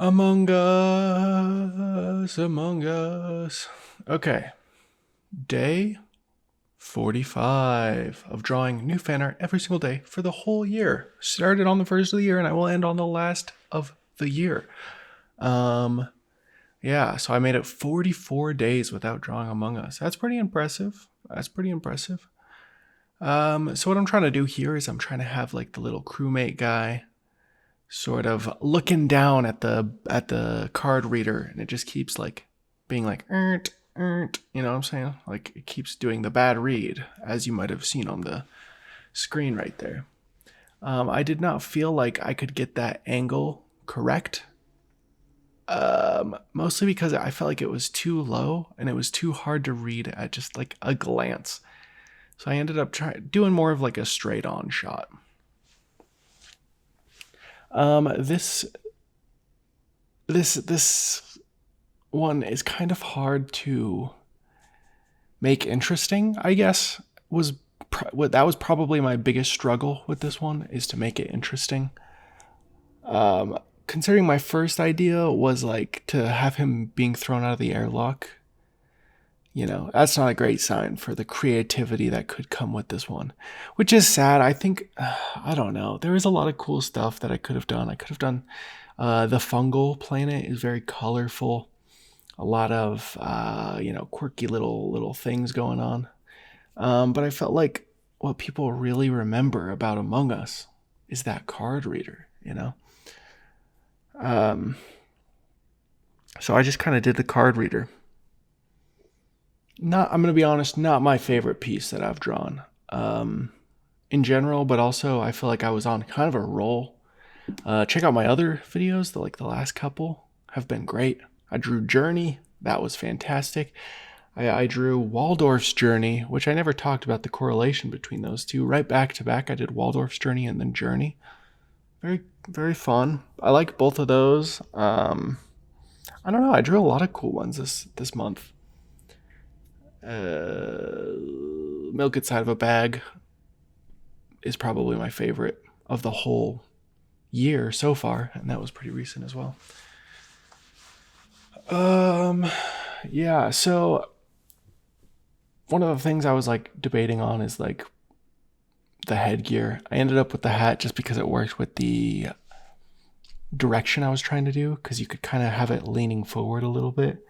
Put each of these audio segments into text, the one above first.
Among Us, Among Us. Okay, day 45 of drawing new fan art every single day for the whole year. Started on the first of the year and I will end on the last of the year. Um, yeah, so I made it 44 days without drawing Among Us. That's pretty impressive. So what I'm trying to do here is I'm trying to have like the little crewmate guy sort of looking down at the card reader, and it just keeps like being like you know what I'm saying? Like it keeps doing the bad read, as you might have seen on the screen right there. I did not feel like I could get that angle correct. Mostly because I felt like it was too low and it was too hard to read at just like a glance. So I ended up doing more of like a straight on shot. This one is kind of hard to make interesting, I guess. That was probably my biggest struggle with this one, is to make it interesting. Considering my first idea was like to have him being thrown out of the airlock. You know, that's not a great sign for the creativity that could come with this one, which is sad. I think, I don't know. There is a lot of cool stuff that I could have done. I could have done the fungal planet is very colorful. A lot of, quirky little things going on. But I felt like what people really remember about Among Us is that card reader, you know? So I just kind of did the card reader. I'm going to be honest, not my favorite piece that I've drawn in general, but also I feel like I was on kind of a roll. Check out my other videos, the last couple have been great. I drew Journey, that was fantastic. I drew Waldorf's Journey, which I never talked about the correlation between those two. Right back to back, I did Waldorf's Journey and then Journey. Very, very fun. I like both of those. I don't know, I drew a lot of cool ones this month. Milk Inside of a Bag is probably my favorite of the whole year so far, and that was pretty recent as well. Yeah, so one of the things I was like debating on is like the headgear. I ended up with the hat just because it worked with the direction I was trying to do, because you could kind of have it leaning forward a little bit.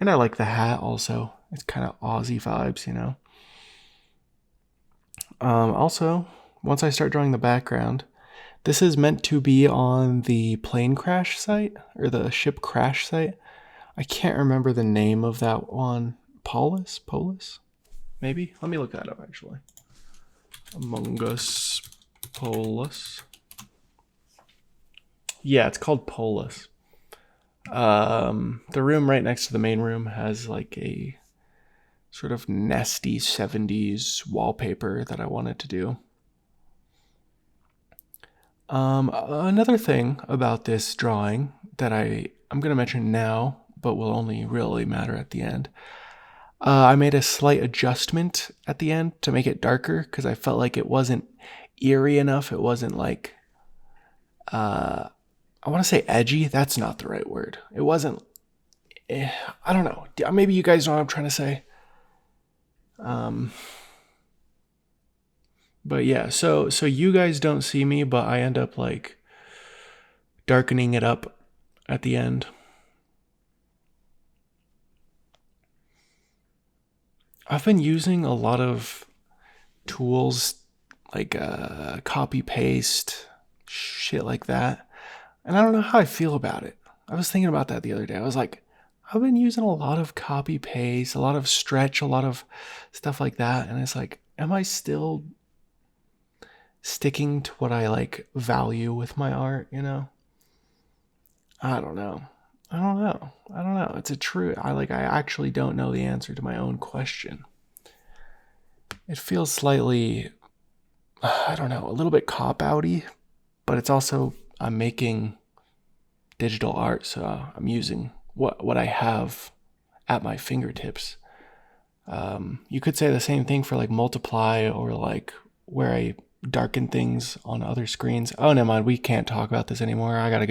And I like the hat also. It's kind of Aussie vibes, you know. Also, once I start drawing the background, this is meant to be on the plane crash site, or the ship crash site. I can't remember the name of that one. Polis? Maybe? Let me look that up, actually. Among Us Polis. Yeah, it's called Polis. The room right next to the main room has like a sort of nesty 70s wallpaper that I wanted to do. Another thing about this drawing that I'm going to mention now, but will only really matter at the end. I made a slight adjustment at the end to make it darker, because I felt like it wasn't eerie enough. It wasn't like, I want to say edgy. That's not the right word. It wasn't, I don't know. Maybe you guys know what I'm trying to say. But yeah, so you guys don't see me, but I end up like darkening it up at the end. I've been using a lot of tools like copy paste, shit like that. And I don't know how I feel about it. I was thinking about that the other day. I was like, I've been using a lot of copy paste, a lot of stretch, a lot of stuff like that. And it's like, am I still sticking to what I like value with my art, you know? I don't know. It's I actually don't know the answer to my own question. It feels slightly, I don't know, a little bit cop-outy, but it's also, I'm making digital art, so I'm using what I have at my fingertips. You could say the same thing for like Multiply, or like where I darken things on other screens. Oh, never mind. We can't talk about this anymore. I gotta go.